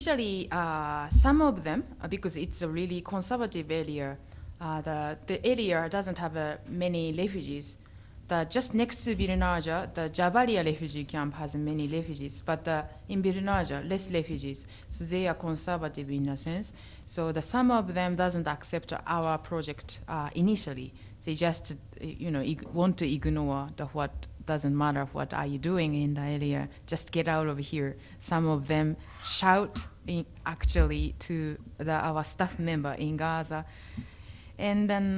Initially, some of them, because it's a really conservative area, the area doesn't have many refugees. Just next to Birnaja, the Jabalia refugee camp has many refugees, but in Birnaja, less refugees. So they are conservative in a sense. So some of them doesn't accept our project initially. They just, want to ignore what doesn't matter what are you doing in the area, just get out of here. Some of them shout actually to our staff member in Gaza. And then,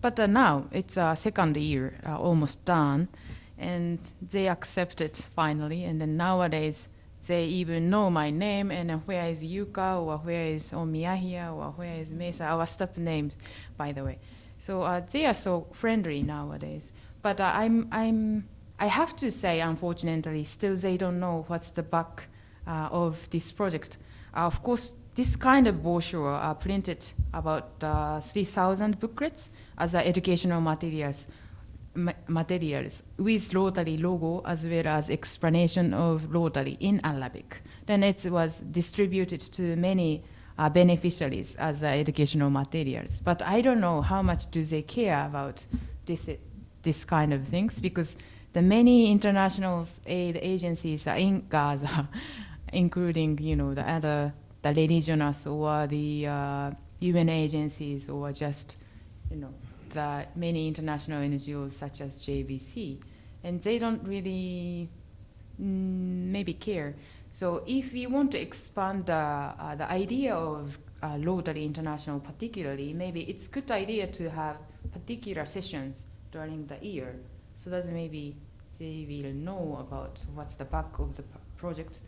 but now it's second year, almost done, and they accept it finally. And then nowadays, they even know my name and where is Yuka or where is Omiyahia or where is Mesa, our staff names, by the way. So they are so friendly nowadays. But I have to say, unfortunately, still they don't know what's the back of this project. Of course, this kind of brochure are printed about 3,000 booklets as educational materials with Rotary logo as well as explanation of Rotary in Arabic. Then it was distributed to many beneficiaries as educational materials. But I don't know how much do they care about this kind of things, because the many international aid agencies are in Gaza, including the religions or the UN agencies or just the many international NGOs such as JVC, and they don't really maybe care. So if we want to expand the idea of Rotary International particularly, maybe it's a good idea to have particular sessions during the year, so that maybe they will know about what's the back of the project.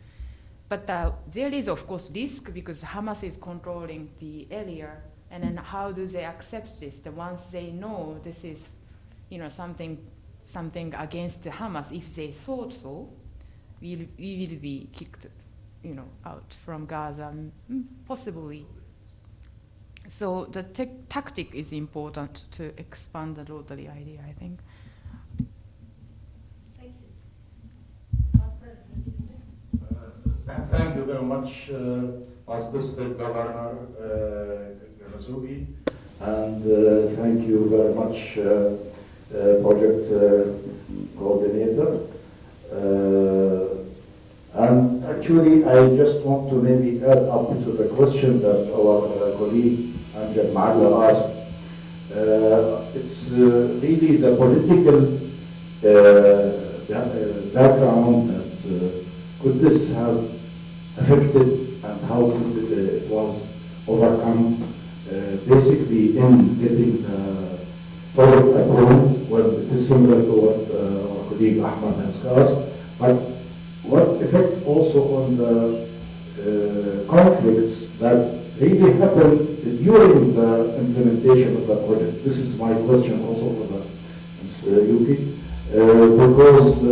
But there is, of course, risk because Hamas is controlling the area, and then how do they accept this? Once they know this is, something against Hamas, if they thought so, we will be kicked, out from Gaza, possibly. So the tactic is important to expand the Rotary idea, I think. Thank you. Vice President Yusuf. Thank you very much, Vice District Governor Garasugi, and thank you very much, Project Coordinator. And actually, I just want to maybe add up to the question that our colleague Amjad Ma'ala asked. It's really the political background that could this have affected and how could it was overcome basically in getting the project approved. Well, it is similar to what our colleague Ahmad has asked, but what effect also on the conflicts that really happened during the implementation of the project? This is my question also for the Ms. Yuki, because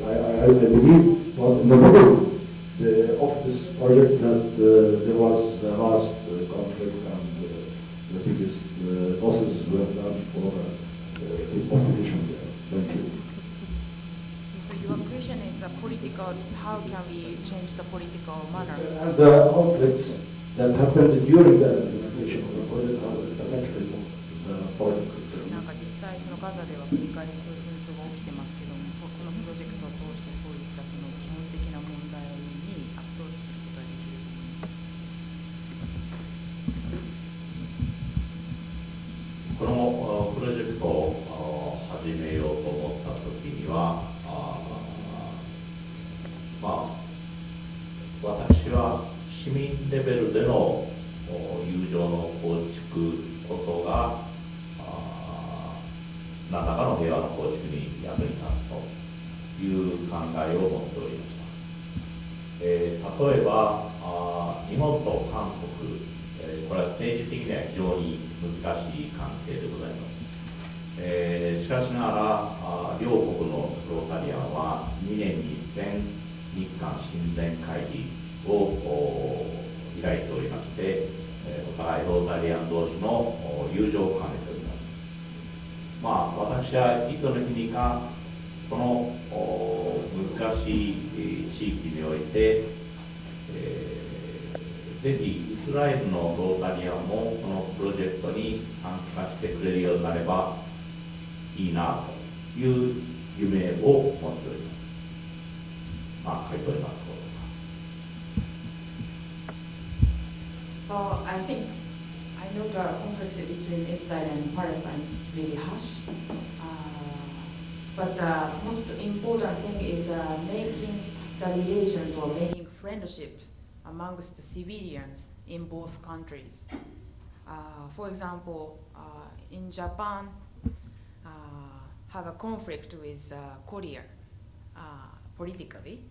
I believe it was in the middle of this project that there was the last conflict and the biggest losses were done for the population there. Thank you. So your question is political, how can we change the political manner? And the conflicts that happened during the implementation of the project, how it affected the project itself. なんか実際そのガザでは繰り返しそういう紛争が起きてますけども、このプロジェクトを通してそういったその基本的な問題にアプローチすることができると思います。このプロジェクトを始めようと思ったときには、私は市民レベルでの友情の構築こそが何らかの平和の構築に役に立つという考えを持っておりました。例えば日本と韓国、これは政治的には非常に難しい関係でございます。しかしながら両国のロータリアンは2年に一遍日韓親善会議を開いておりまして、お互いロータリアン同士の友情を深めております。私はいつの日にかこの難しい地域において、ぜひイスラエルのロータリアンもこのプロジェクトに参加してくれるようになればいいなという夢を持っております。まあ、書いております。Well, I know the conflict between Israel and Palestine is really harsh. But the most important thing is making the relations or making friendship amongst the civilians in both countries. For example, in Japan, have a conflict with Korea politically,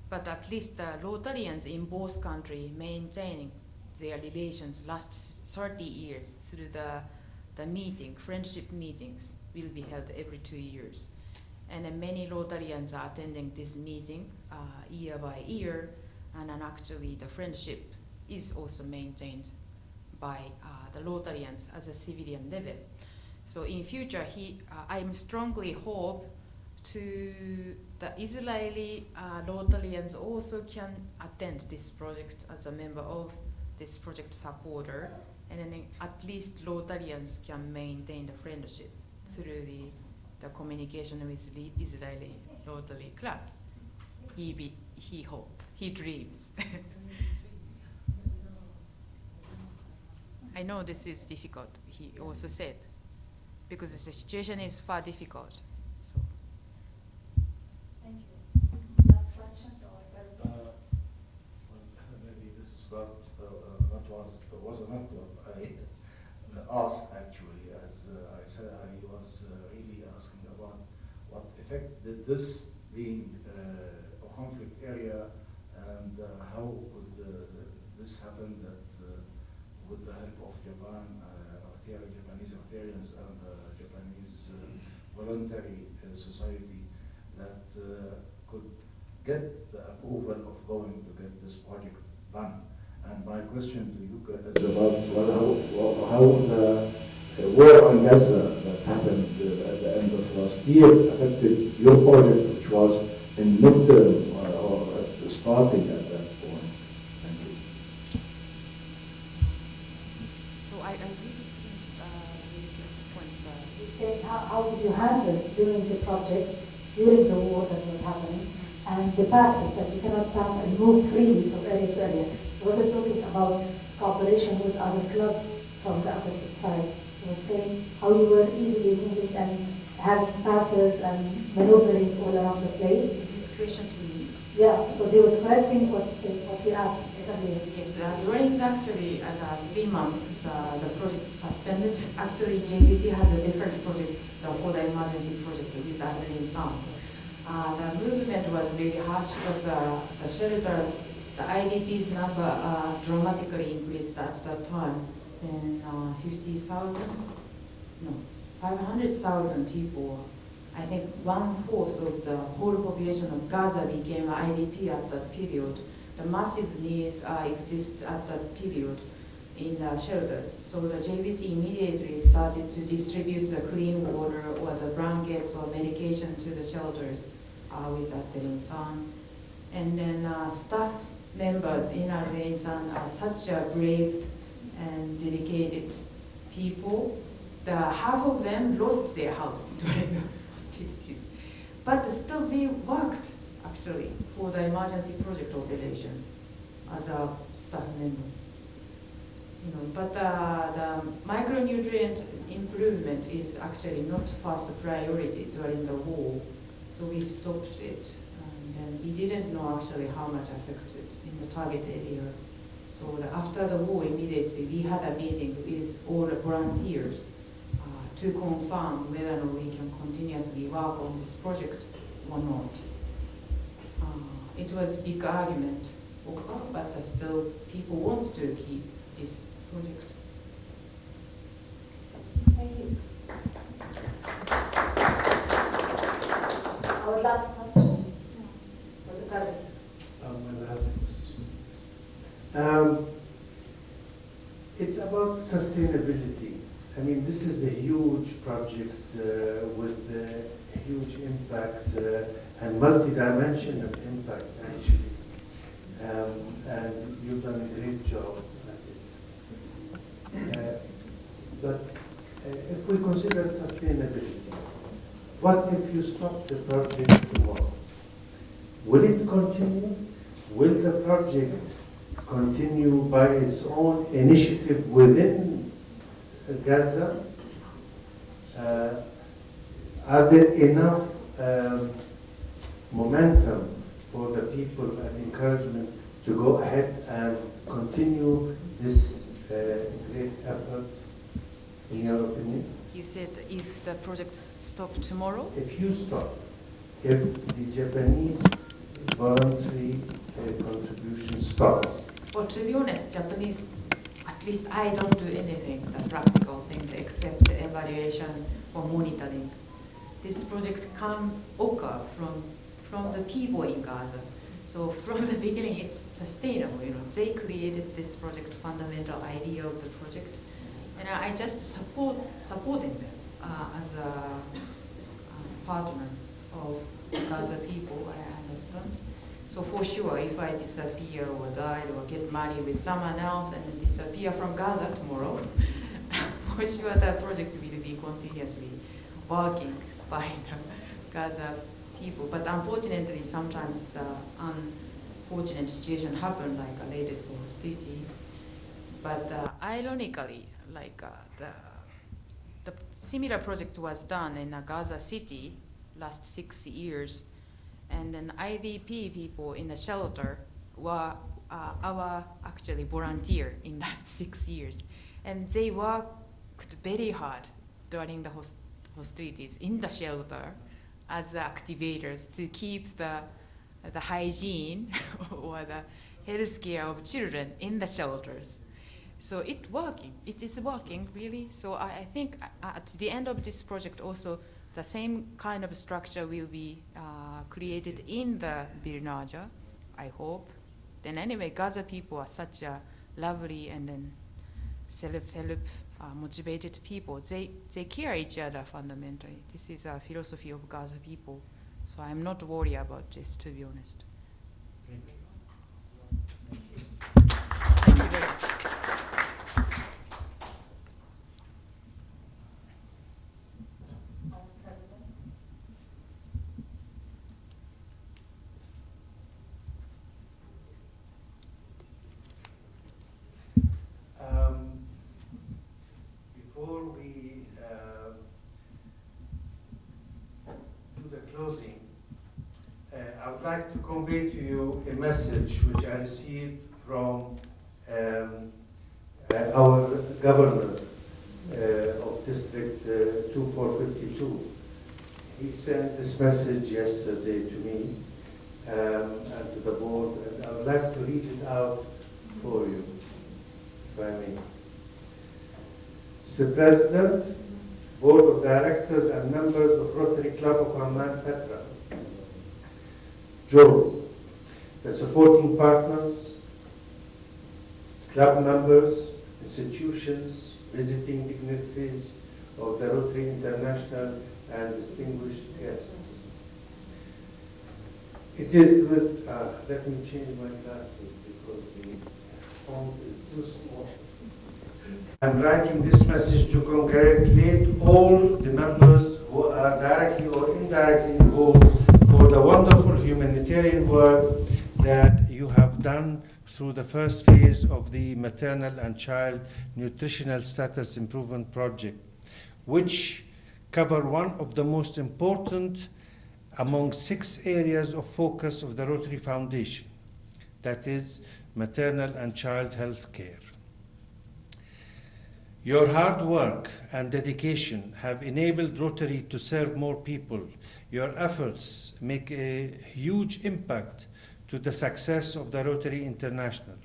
but at least the Rotarians in both countries maintaining their relations last 30 years through the meeting, friendship meetings will be held every 2 years. And many Rotarians are attending this meeting year by year, and then actually the friendship is also maintained by the Rotarians as a civilian level. So in future, I strongly hope to the Israeli Rotarians also can attend this project as a member of this project supporter, and then at least Rotarians can maintain the friendship through the communication with the Israeli Rotary clubs. He hopes, he dreams. I know this is difficult, he also said, because the situation is far difficult. So. Thank you. Last question or President? Maybe this is was not what I asked actually. As I said, I was really asking about what effect did this being a conflict area, and how could this happen that with the help of Japanese Rotarians and Japanese voluntary society that could get the approval of going to get this project done. And my question to you is about how the war on Gaza that happened at the end of last year affected your project, which was in midterm or starting at that point. Thank you. So I really get the point. You said how did you handle during the project, during the war that was happening, and the passes that you cannot pass and move freely from area to area. He wasn't talking about cooperation with other clubs from the opposite side. He was saying how you were easily moving and having passes and maneuvering all around the place. Is this question to me? Yeah, because he was correcting what he asked earlier. Yes, during actually 3 months, the project suspended. Actually, JVC has a different project, the Ard emergency project with Ard El-Insan. The movement was really harsh, but the shelters, the IDPs number dramatically increased at that time. And 500,000 people. I think 1/4 of the whole population of Gaza became IDP at that period. The massive needs exist at that period in the shelters. So the JVC immediately started to distribute the clean water or the blankets or medication to the shelters with Ard El-Insan. And then staff members in Ard El-Insan are such a brave and dedicated people. Half of them lost their house during the hostilities. But still they worked actually for the emergency project operation as a staff member. But the micronutrient improvement is actually not first priority during the war, so we stopped it. And then we didn't know actually how much affected in the target area. So after the war, immediately we had a meeting with all the volunteers to confirm whether or not we can continuously work on this project or not. It was a big argument, but still people want to keep this project. Thank you. Our last question for the President. My last question. It's about sustainability. I mean, this is a huge project with a huge impact and multi-dimensional impact, actually. And you've done a great job at it. But if we consider sustainability, what if you stop the project tomorrow? Will it continue? Will the project continue by its own initiative within Gaza? Are there enough momentum for the people and encouragement to go ahead and continue this great effort, in your opinion? You said if the projects stop tomorrow? If you stop, if the Japanese voluntary contribution stops. Well, to be honest, Japanese, at least I don't do anything, the practical things, except the evaluation or monitoring. This project can occur from the people in Gaza. So from the beginning, it's sustainable. They created this project, fundamental idea of the project, and I just supporting them as a partner of Gaza people. I understand. So for sure, if I disappear or die or get married with someone else and disappear from Gaza tomorrow, for sure that project will be continuously working by the Gaza people. But unfortunately, sometimes the unfortunate situation happened, like a latest hostility. But ironically, like the similar project was done in Gaza City last 6 years, and then IDP people in the shelter were our actually volunteer in last 6 years, and they worked very hard during the hostilities in the shelter as activators to keep the hygiene or the health care of children in the shelters. So it is working really. So I think at the end of this project also the same kind of structure will be created in the Birnaja, I hope. Then anyway, Gaza people are such a lovely and then self-help motivated people. They care each other fundamentally. This is a philosophy of Gaza people. So I'm not worried about this, to be honest. Thank you. Thank you very much. Before we do the closing, I would like to convey to you a message which I received from our governor of District 2452. He sent this message yesterday to me and to the board, and I would like to read it out for you, if I may. Mr. President, Board of Directors and members of Rotary Club of Amman-Petra, Joe, the supporting partners, club members, institutions, visiting dignitaries of the Rotary International, and distinguished guests. It is with, let me change my glasses because the font is too small. I'm writing this message to congratulate all the members who are directly or indirectly involved for the wonderful humanitarian work that you have done through the first phase of the Maternal and Child Nutritional Status Improvement Project, which cover one of the most important among 6 areas of focus of the Rotary Foundation, that is maternal and child health care. Your hard work and dedication have enabled Rotary to serve more people. Your efforts make a huge impact to the success of the Rotary International.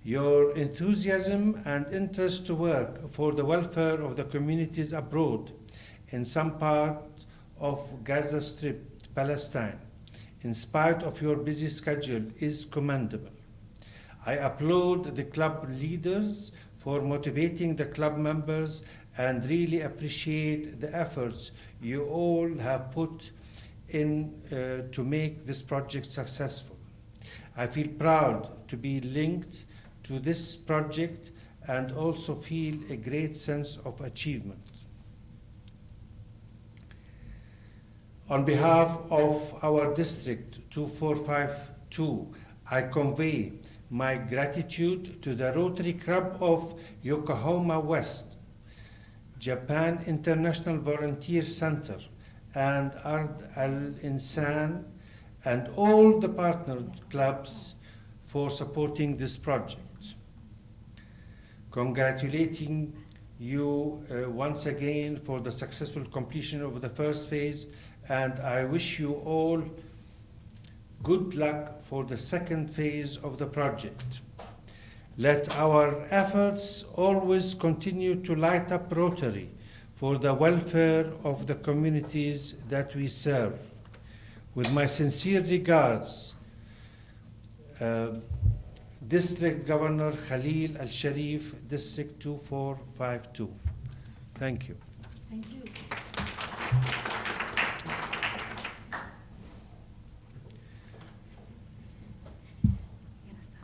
Your enthusiasm and interest to work for the welfare of the communities abroad in some part of Gaza Strip, Palestine, in spite of your busy schedule, is commendable. I applaud the club leaders for motivating the club members and really appreciate the efforts you all have put in to make this project successful. I feel proud to be linked to this project and also feel a great sense of achievement. On behalf of our District 2452, I convey my gratitude to the Rotary Club of Yokohama West, Japan International Volunteer Center, and Ard El-Insan, and all the partner clubs for supporting this project. Congratulating you once again for the successful completion of the first phase, and I wish you all good luck for the second phase of the project. Let our efforts always continue to light up Rotary for the welfare of the communities that we serve. With my sincere regards, District Governor Khalil Al-Sharif, District 2452. Thank you. Thank you.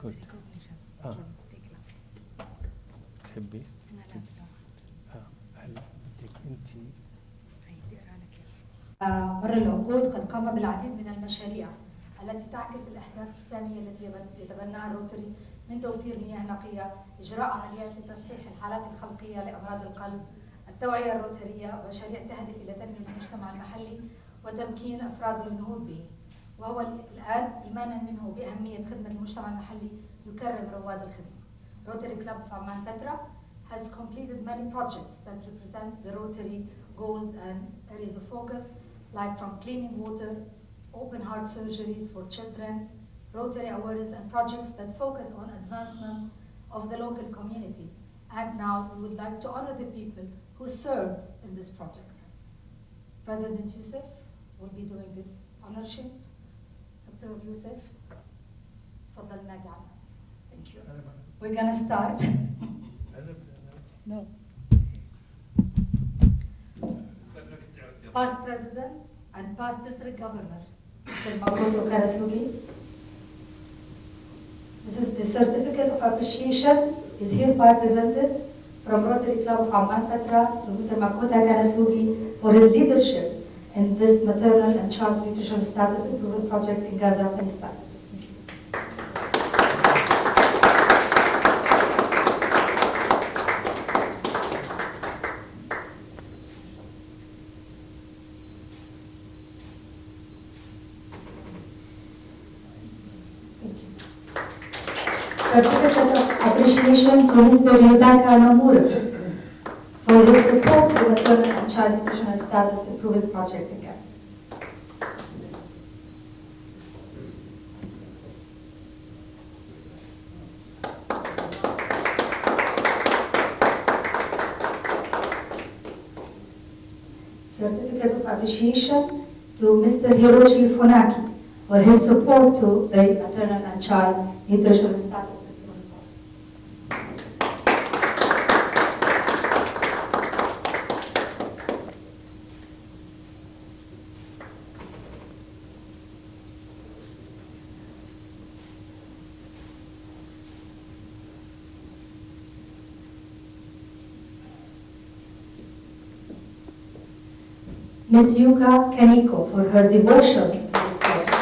Good. تحبي؟ أنا لابسة. هل بدك أنت؟ هيدي أقرأ لك مر العقود قد قام بالعديد من المشاريع التي تعكس الأهداف السامية التي يتبناها الروتري، من توفير مياه نقية، إجراء عمليات لتصحيح الحالات الخلقية لأمراض القلب، التوعية الروترية، ومشاريع تهدف إلى تنمية المجتمع المحلي وتمكين أفراده للنهوض به. وهو الآن إيمانا منه بأهمية خدمة المجتمع المحلي يكرم رواد الخدمة. Rotary Club of Amman-Petra has completed many projects that represent the Rotary goals and areas of focus, like from cleaning water, open heart surgeries for children, Rotary awareness, and projects that focus on advancement of the local community. And now we would like to honor the people who served in this project. President Youssef will be doing this honorship. Dr. Youssef, تفضل نادي على الناس. Thank you. We're gonna start. No. Past President and past District Governor, Mr. Makoto Karasugi. This is the certificate of appreciation is hereby presented from Rotary Club of Amman-Petra to Mr. Makoto Karasugi for his leadership in this maternal and child nutrition status improvement project in Gaza, Palestine. Certificate of appreciation to Mr. Yudaka Namura for his support to the maternal and child nutritional status improvement project again. Certificate of appreciation to Mr. Hiroshi Funaki for his support to the maternal and child nutritional status. Ms. Yuka Kaniko for her devotion to this project.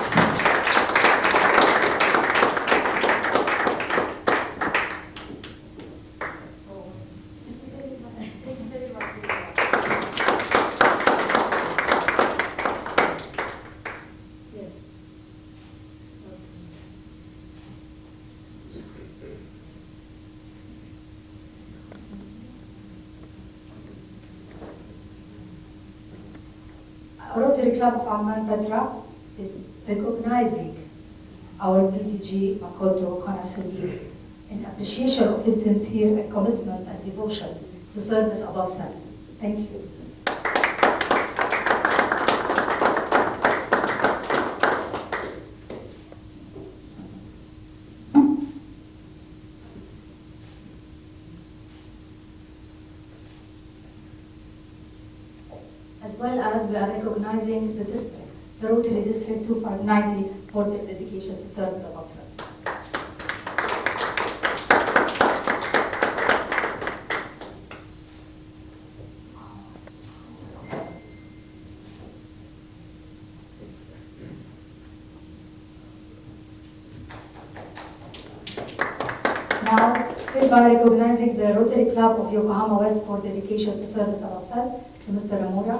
Rotary Club of Amman-Petra is recognizing our BDG Makoto Konasugi in appreciation of his sincere commitment and devotion to service above self. Thank you. As well as we are recognizing the district, the Rotary District 2590, for their dedication to serve the above self. Now, hereby recognizing the Rotary Club of Yokohama West for dedication to service of ourselves, to Mr. Ramura.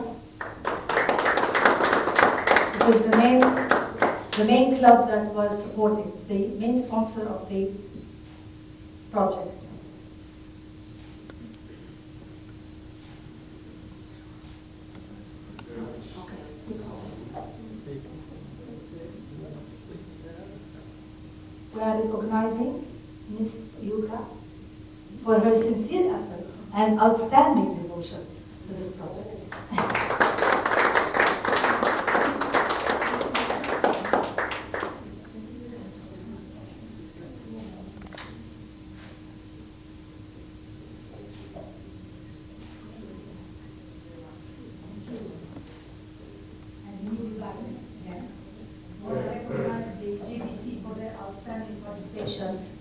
This is the main club that was supported, the main sponsor of the project. We are recognizing Ms. Yuka for her sincere efforts and outstanding devotion to this project.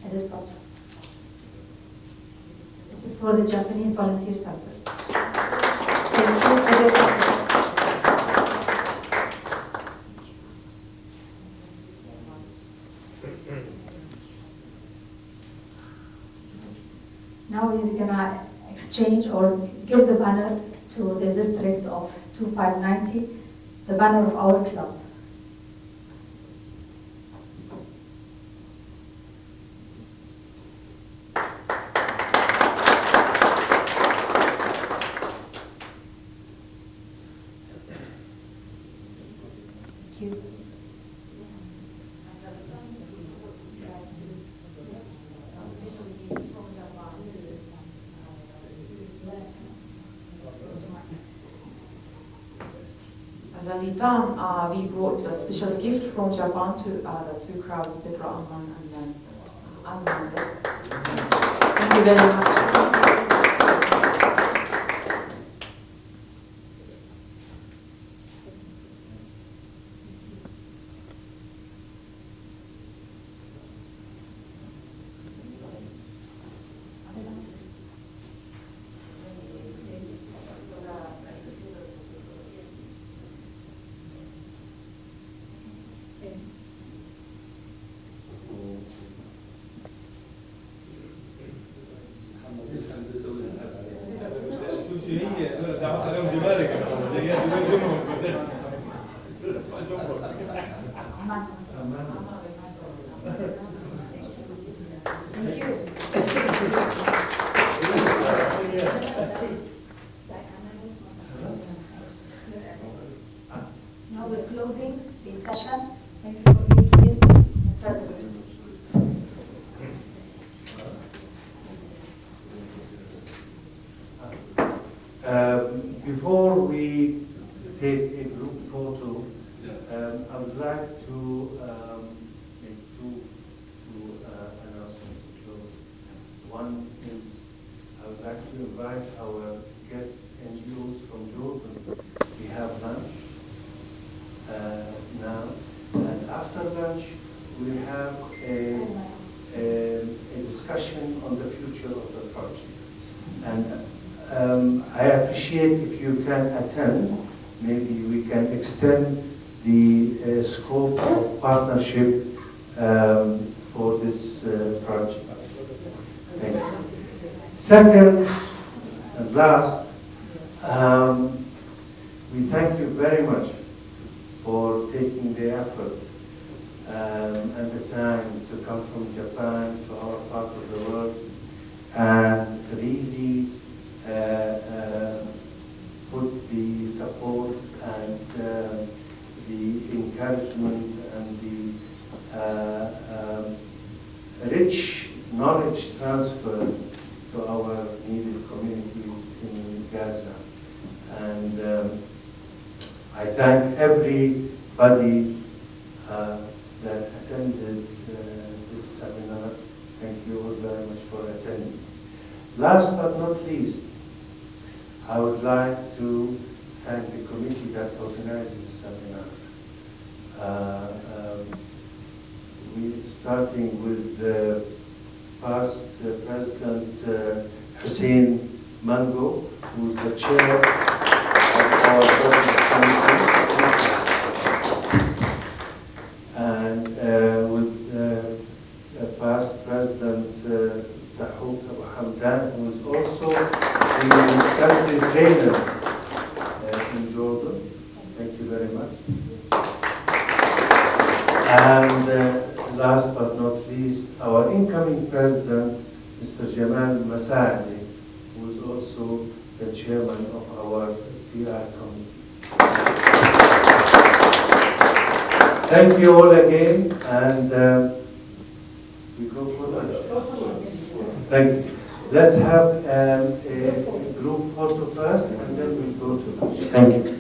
In this project. This is for the Japanese Volunteer Center. Thank you for your efforts. Now we're gonna exchange or give the banner to the district of 2590, the banner of our club. As a return, we brought a special gift from Japan to the two crowds, Petra, Amman, and then Amman-Petra. Thank you very much. Now we're closing the session. Thank you for being here, President. Before we take a group photo, I would like to make two announcements to close. One is I would like to invite our guest NGOs from Jordan. We have lunch now, and after lunch we have a discussion on the future of the project. And I appreciate if you can attend. Maybe we can extend the scope of partnership for this project. Thank you. Second and last, we thank you very much for taking the effort and the time to come from Japan to our part of the world and really put the support and the encouragement and the rich knowledge transfer to our needed communities in Gaza. And I thank everybody that attended this seminar. Thank you all very much for attending. Last but not least, I would like to thank the committee that organized this seminar. Starting with the past President Hussein Mango, who is the chair of our Committee, and with past President who is also the country trainer in Jordan. Thank you very much. And last but not least, our incoming president, Mr. Jamal Masadi, who is also the chairman of our PR committee. Thank you all again, and we go for lunch. Thank you. Let's have a group photo first, and then we'll go to lunch. Thank you.